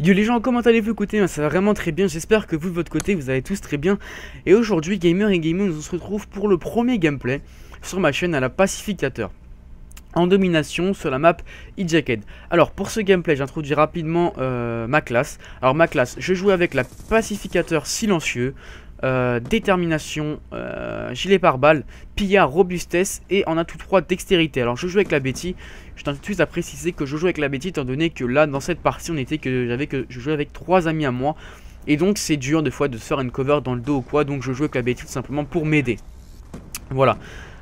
Yo les gens, comment allez-vous? Écoutez, ça va vraiment très bien, j'espère que vous de votre côté vous allez tous très bien. Et aujourd'hui, Gamer et Gamer, on se retrouve pour le premier gameplay sur ma chaîne à la Pacificateur, en domination sur la map E-Jacket. Alors pour ce gameplay, j'introduis rapidement ma classe. Alors ma classe, je joue avec la Pacificateur silencieux, détermination, gilet pare-balles, pillard, robustesse et on a tous trois dextérité. Alors je joue avec la Betty. Je tiens tout de suite à préciser que je joue avec la Betty étant donné que là dans cette partie je jouais avec 3 amis à moi. Et donc c'est dur des fois de se faire une cover dans le dos ou quoi. Donc je joue avec la Betty tout simplement pour m'aider. Voilà.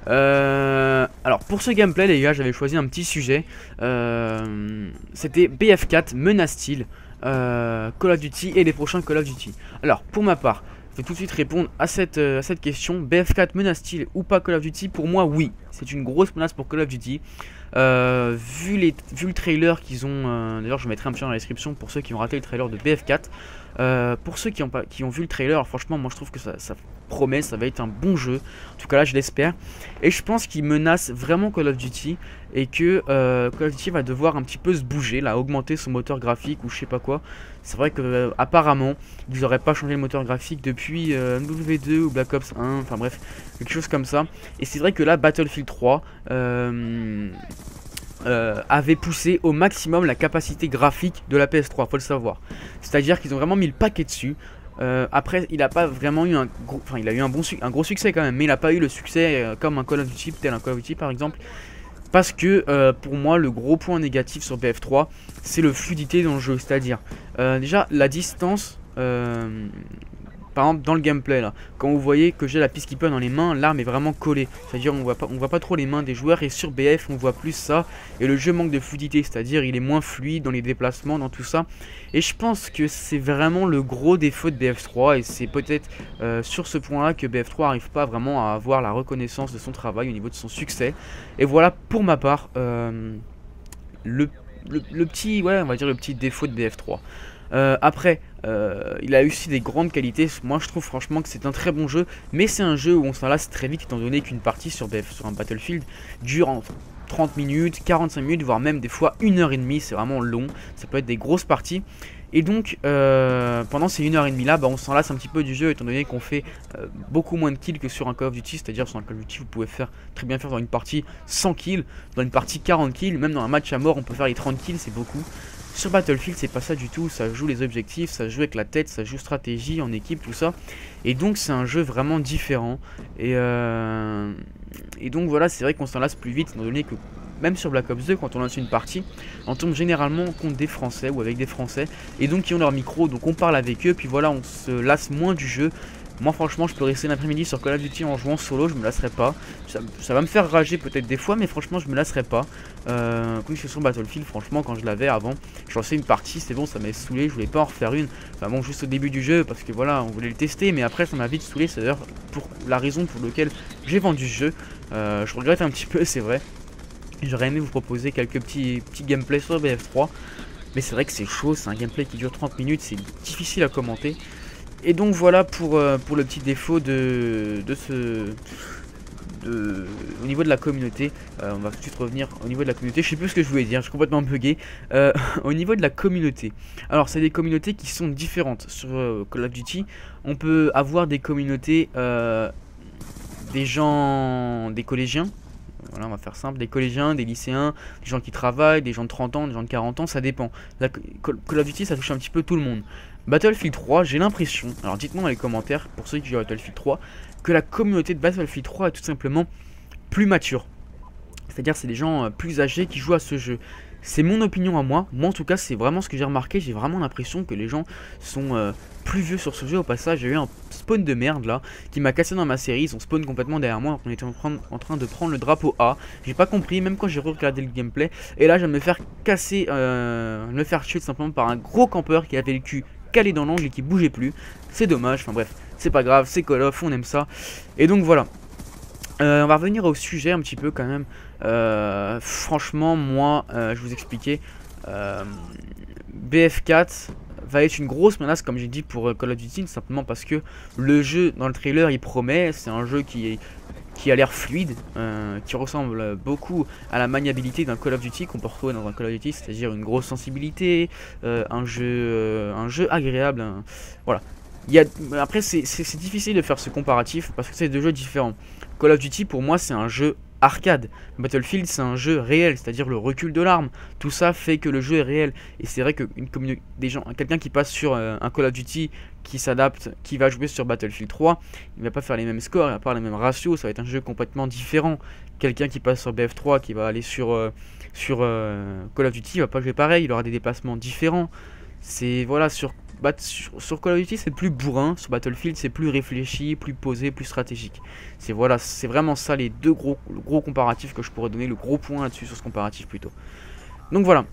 Alors pour ce gameplay les gars, j'avais choisi un petit sujet. C'était BF4 menace-t-il Call of Duty et les prochains Call of Duty. Alors pour ma part, je vais tout de suite répondre à cette question. BF4 menace-t-il ou pas Call of Duty? Pour moi oui, c'est une grosse menace pour Call of Duty. Vu le trailer qu'ils ont, d'ailleurs je mettrai un petit dans la description pour ceux qui ont raté le trailer de BF4. Pour ceux qui ont vu le trailer, alors franchement moi je trouve que ça promet, ça va être un bon jeu. En tout cas là je l'espère. Et je pense qu'il menace vraiment Call of Duty. Et que Call of Duty va devoir un petit peu se bouger, là, augmenter son moteur graphique ou je sais pas quoi. C'est vrai que apparemment ils n'auraient pas changé le moteur graphique depuis MW2 ou Black Ops 1, enfin bref, quelque chose comme ça. Et c'est vrai que là Battlefield 3 avait poussé au maximum la capacité graphique de la PS3, faut le savoir. C'est-à-dire qu'ils ont vraiment mis le paquet dessus. Après, il a pas vraiment eu un gros, enfin il a eu un gros succès quand même, mais il n'a pas eu le succès comme un Call of Duty, tel un Call of Duty par exemple. Parce que pour moi le gros point négatif sur BF3 c'est le fluidité dans le jeu, c'est-à-dire déjà la distance. Par exemple dans le gameplay là, quand vous voyez que j'ai la Peacekeeper dans les mains, l'arme est vraiment collée. C'est-à-dire on voit pas trop les mains des joueurs, et sur BF on voit plus ça. Et le jeu manque de fluidité, c'est-à-dire il est moins fluide dans les déplacements, dans tout ça. Et je pense que c'est vraiment le gros défaut de BF3. Et c'est peut-être sur ce point là que BF3 n'arrive pas vraiment à avoir la reconnaissance de son travail au niveau de son succès. Et voilà pour ma part le petit, ouais, on va dire le petit défaut de BF3. Après, il a aussi des grandes qualités. Moi je trouve franchement que c'est un très bon jeu, mais c'est un jeu où on s'en lasse très vite étant donné qu'une partie sur un Battlefield dure entre 30 minutes, 45 minutes, voire même des fois 1h30. C'est vraiment long, ça peut être des grosses parties. Et donc pendant ces 1h30 là, on s'en lasse un petit peu du jeu étant donné qu'on fait beaucoup moins de kills que sur un Call of Duty. C'est-à-dire sur un Call of Duty vous pouvez très bien faire dans une partie 100 kills, dans une partie 40 kills, même dans un match à mort on peut faire les 30 kills, c'est beaucoup. Sur Battlefield c'est pas ça du tout, ça joue les objectifs, ça joue avec la tête, ça joue stratégie en équipe, tout ça. Et donc c'est un jeu vraiment différent. Et donc voilà, c'est vrai qu'on s'en lasse plus vite étant donné que même sur Black Ops 2 quand on lance une partie, on tombe généralement contre des Français ou avec des Français. Et donc qui ont leur micro, donc on parle avec eux, puis voilà on se lasse moins du jeu. Moi franchement je peux rester l'après-midi sur Call of Duty en jouant solo, je me lasserai pas. Ça va me faire rager peut-être des fois, mais franchement je me lasserai pas. Comme je suis sur Battlefield, franchement quand je l'avais avant, je lançais une partie, c'est bon, ça m'avait saoulé, je voulais pas en refaire une. Enfin bon, juste au début du jeu parce que voilà on voulait le tester, mais après ça m'a vite saoulé. C'est d'ailleurs pour la raison pour laquelle j'ai vendu ce jeu. Je regrette un petit peu, c'est vrai. J'aurais aimé vous proposer quelques petits gameplays sur BF3, mais c'est vrai que c'est chaud, c'est un gameplay qui dure 30 minutes, c'est difficile à commenter. Et donc voilà pour le petit défaut au niveau de la communauté. On va tout de suite revenir au niveau de la communauté. Je sais plus ce que je voulais dire, je suis complètement bugué. Au niveau de la communauté, alors c'est des communautés qui sont différentes. Sur Call of Duty on peut avoir des communautés, des gens, des collégiens. Voilà, on va faire simple, des collégiens, des lycéens, des gens qui travaillent, des gens de 30 ans, des gens de 40 ans, ça dépend. Call of Duty ça touche un petit peu tout le monde. Battlefield 3, j'ai l'impression, alors dites-moi dans les commentaires pour ceux qui jouent à Battlefield 3, que la communauté de Battlefield 3 est tout simplement plus mature. C'est-à-dire c'est des gens plus âgés qui jouent à ce jeu. C'est mon opinion à moi. Moi en tout cas c'est vraiment ce que j'ai remarqué. J'ai vraiment l'impression que les gens sont plus vieux sur ce jeu. Au passage j'ai eu un spawn de merde là qui m'a cassé dans ma série. Ils ont spawn complètement derrière moi. On était en train de prendre le drapeau A. J'ai pas compris même quand j'ai regardé le gameplay. Et là je vais me faire casser, me faire tuer tout simplement par un gros campeur qui avait le cul calé dans l'angle et qui bougeait plus. C'est dommage. Enfin bref, c'est pas grave, c'est Call of, on aime ça. Et donc voilà. On va revenir au sujet un petit peu quand même. Franchement moi je vous expliquais, BF4 va être une grosse menace comme j'ai dit pour Call of Duty, simplement parce que le jeu dans le trailer il promet. C'est un jeu qui qui a l'air fluide, qui ressemble beaucoup à la maniabilité d'un Call of Duty qu'on peut retrouver dans un Call of Duty, c'est-à-dire une grosse sensibilité, un jeu agréable, voilà. Après c'est difficile de faire ce comparatif parce que c'est deux jeux différents. Call of Duty pour moi c'est un jeu arcade, Battlefield c'est un jeu réel, c'est-à-dire le recul de l'arme, tout ça fait que le jeu est réel. Et c'est vrai que quelqu'un qui passe sur un Call of Duty, qui s'adapte, qui va jouer sur Battlefield 3, il va pas faire les mêmes scores, il va pas avoir les mêmes ratios, ça va être un jeu complètement différent. Quelqu'un qui passe sur BF3, qui va aller sur Call of Duty, il va pas jouer pareil, il aura des déplacements différents. C'est voilà, sur Call of Duty c'est plus bourrin, sur Battlefield c'est plus réfléchi, plus posé, plus stratégique. C'est voilà, c'est vraiment ça les deux gros comparatifs que je pourrais donner, le gros point là-dessus sur ce comparatif plutôt. Donc voilà.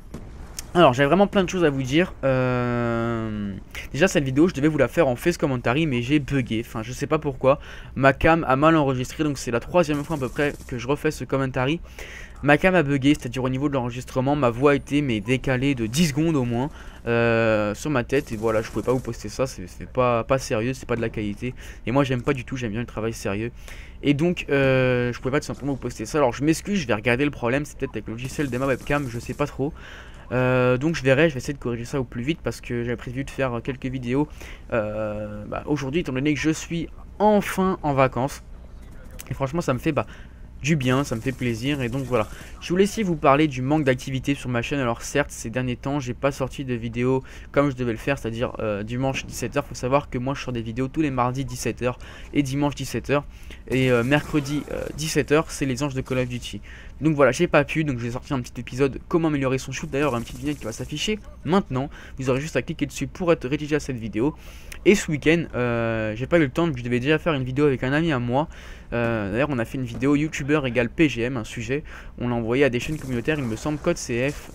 Alors j'avais vraiment plein de choses à vous dire. Déjà cette vidéo je devais vous la faire en face commentary mais j'ai bugué, enfin je sais pas pourquoi. Ma cam a mal enregistré, donc c'est la troisième fois à peu près que je refais ce commentary. Ma cam a bugué, c'est-à-dire au niveau de l'enregistrement, ma voix a été décalée de 10 secondes au moins sur ma tête. Et voilà, je pouvais pas vous poster ça, c'est pas sérieux, c'est pas de la qualité. Et moi j'aime pas du tout, j'aime bien le travail sérieux. Et donc je pouvais pas tout simplement vous poster ça. Alors je m'excuse, je vais regarder le problème, c'est peut-être avec le logiciel de ma webcam, je sais pas trop. Donc je vais essayer de corriger ça au plus vite parce que j'avais prévu de faire quelques vidéos aujourd'hui, étant donné que je suis enfin en vacances. Et franchement ça me fait du bien, ça me fait plaisir. Et donc voilà, je voulais aussi vous parler du manque d'activité sur ma chaîne. Alors certes ces derniers temps j'ai pas sorti de vidéo comme je devais le faire, c'est à dire dimanche 17 h. Faut savoir que moi je sors des vidéos tous les mardis 17 h et dimanche 17 h. Et mercredi 17 h c'est les anges de Call of Duty. Donc voilà, j'ai pas pu, donc je vais sortir un petit épisode comment améliorer son shoot. D'ailleurs une petite vignette qui va s'afficher maintenant, vous aurez juste à cliquer dessus pour être rédigé à cette vidéo. Et ce week-end j'ai pas eu le temps, donc je devais déjà faire une vidéo avec un ami à moi. D'ailleurs on a fait une vidéo youtubeur égale PGM, un sujet, on l'a envoyé à des chaînes communautaires, il me semble Code CF,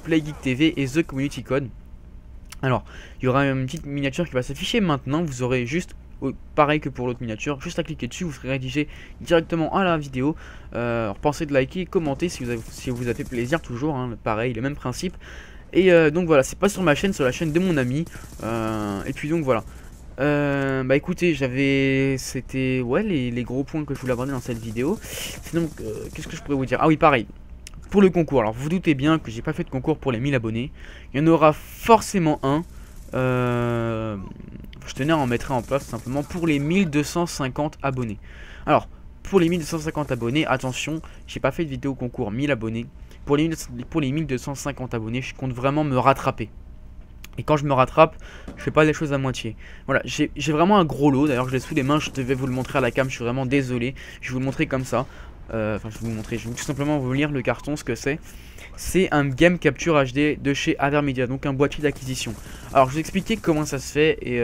PlayGeek TV et The Community Code. Alors il y aura une petite miniature qui va s'afficher maintenant, vous aurez juste pareil que pour l'autre miniature, juste à cliquer dessus, vous serez rédigé directement à la vidéo. Alors pensez de liker, commenter si vous a fait plaisir, toujours hein, pareil, le même principe. Et donc voilà, c'est pas sur ma chaîne, sur la chaîne de mon ami. Et puis donc voilà. Écoutez, c'était les gros points que je voulais aborder dans cette vidéo. Sinon qu'est-ce que je pourrais vous dire? Ah oui, pareil pour le concours, alors vous doutez bien que j'ai pas fait de concours pour les 1000 abonnés. Il y en aura forcément un. Je tenais à en mettre en place simplement pour les 1250 abonnés. Alors pour les 1250 abonnés, attention, j'ai pas fait de vidéo concours 1000 abonnés. Pour les 1250 abonnés, je compte vraiment me rattraper. Et quand je me rattrape, je fais pas les choses à moitié. Voilà, j'ai vraiment un gros lot. D'ailleurs, je l'ai sous les mains. Je devais vous le montrer à la cam. Je suis vraiment désolé. Je vais vous le montrer comme ça. Enfin, je vais vous montrer. Je vais tout simplement vous lire le carton, ce que c'est. C'est un Game Capture HD de chez Avermedia, donc un boîtier d'acquisition. Alors, je vais vous expliquer comment ça se fait et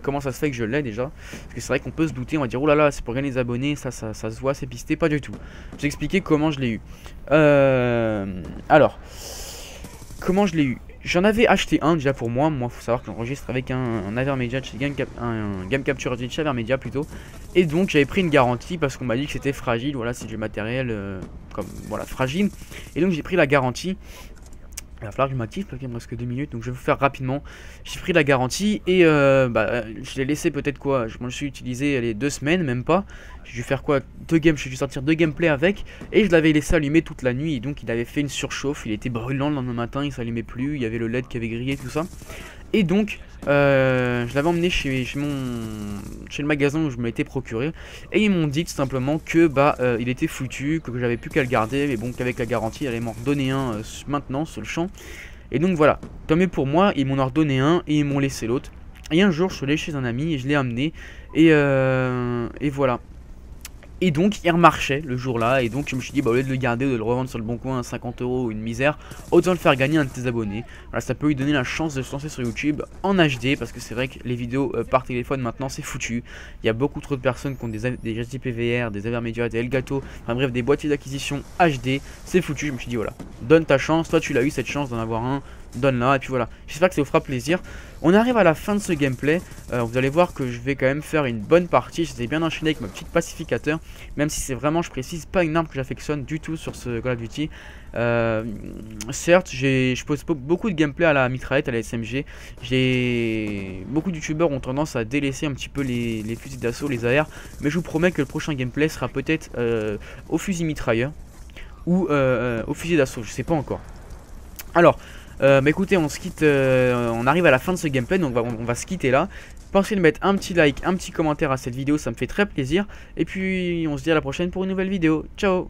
comment ça se fait que je l'ai déjà. Parce que c'est vrai qu'on peut se douter. On va dire, oh là là, c'est pour gagner des abonnés. Ça se voit, c'est pisté. Pas du tout. Je vais expliquer comment je l'ai eu. Alors, comment je l'ai eu? J'en avais acheté un déjà pour moi. Moi, faut savoir que j'enregistre avec un Avermedia, un Game Capture HD chez Avermedia plutôt. Et donc, j'avais pris une garantie parce qu'on m'a dit que c'était fragile. Voilà, c'est du matériel comme voilà fragile. Et donc, j'ai pris la garantie. Il va falloir que je m'active parce qu'il me reste que 2 minutes, donc je vais vous faire rapidement. J'ai pris la garantie et je l'ai laissé peut-être quoi. Je m'en suis utilisé les 2 semaines, même pas. J'ai dû faire quoi, j'ai dû sortir 2 gameplays avec. Et je l'avais laissé allumer toute la nuit. Et donc il avait fait une surchauffe, il était brûlant le lendemain matin, il s'allumait plus. Il y avait le LED qui avait grillé, tout ça. Et donc je l'avais emmené chez le magasin où je m'étais procuré. Et ils m'ont dit tout simplement que il était foutu, que j'avais plus qu'à le garder. Mais bon, qu'avec la garantie, elle allait m'en redonner un maintenant sur le champ. Et donc voilà, tant mieux pour moi, ils m'en ont redonné un et ils m'ont laissé l'autre. Et un jour je suis allé chez un ami et je l'ai amené. Et voilà. Et donc il remarchait le jour là. Et donc je me suis dit au lieu de le garder ou de le revendre sur le bon coin à 50 € une misère, autant le faire gagner à un de tes abonnés. Voilà, ça peut lui donner la chance de se lancer sur YouTube en HD. Parce que c'est vrai que les vidéos par téléphone maintenant c'est foutu. Il y a beaucoup trop de personnes qui ont des JDPVR, des Avermedia, des Elgato, enfin bref des boîtiers d'acquisition HD. C'est foutu, je me suis dit voilà, donne ta chance, toi tu l'as eu cette chance d'en avoir un. donne là, et puis voilà. J'espère que ça vous fera plaisir. On arrive à la fin de ce gameplay. Vous allez voir que je vais quand même faire une bonne partie. J'étais bien enchaîné avec ma petite pacificateur, même si c'est vraiment, je précise, pas une arme que j'affectionne du tout sur ce Call of Duty. Certes, je pose beaucoup de gameplay à la mitraillette, à la SMG. Beaucoup de youtubeurs ont tendance à délaisser un petit peu les fusils d'assaut, les AR, mais je vous promets que le prochain gameplay sera peut-être au fusil mitrailleur ou au fusil d'assaut, je sais pas encore. Alors, bah écoutez, on se quitte, on arrive à la fin de ce gameplay, donc on va se quitter là. Pensez de mettre un petit like, un petit commentaire à cette vidéo, ça me fait très plaisir. Et puis on se dit à la prochaine pour une nouvelle vidéo. Ciao!